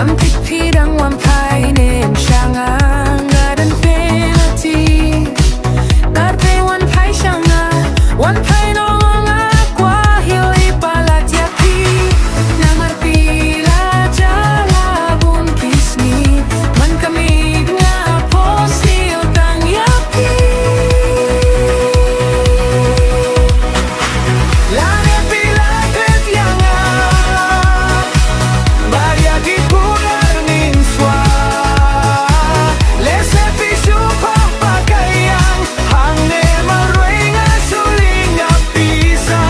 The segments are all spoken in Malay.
Gamtipidang wampainin siya nga ngadan penalty. Narte wanpai siya nga wanpai no nga kwa hili palat yapi. Namarpila jala bun kisni man kami nga posil tang yapi. Lane pila ket yang Maria di pular ninswa Lese pisu papakayang Hangne marway nga suling nga pisa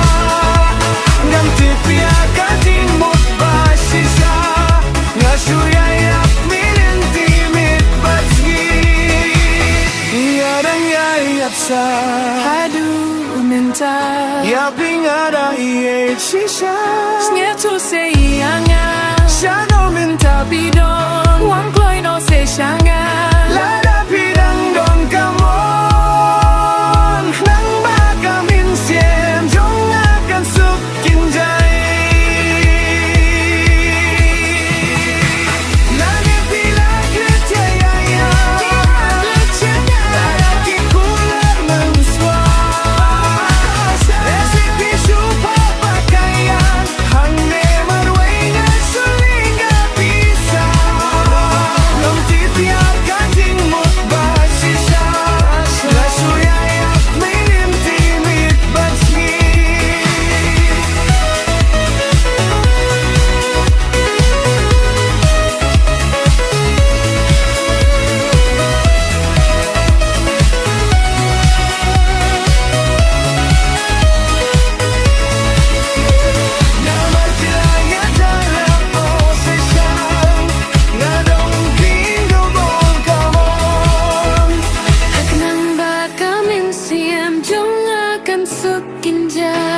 Ngam tipya kating mutbasisa Nga suyayap minintimit batski Iyadang yayap sa Hadu minta Yaping ada iye shisha Snyetu se iyanga Shano minta bidon Wang kloy no se shanga Lada pidang don kamon Nang baka min siem Jong akan sukin jay Lagi pila kecayaya Lada kikular menswa Resipi supa pakaian Hangne marway nga suling nga pisa Ngam titiap kating mutbasisa Nga suyayap minintimit batski Namartilaya dalam posisyon Nga dongking dubong kamon Hak nang baka min siem Jong akan sukin jay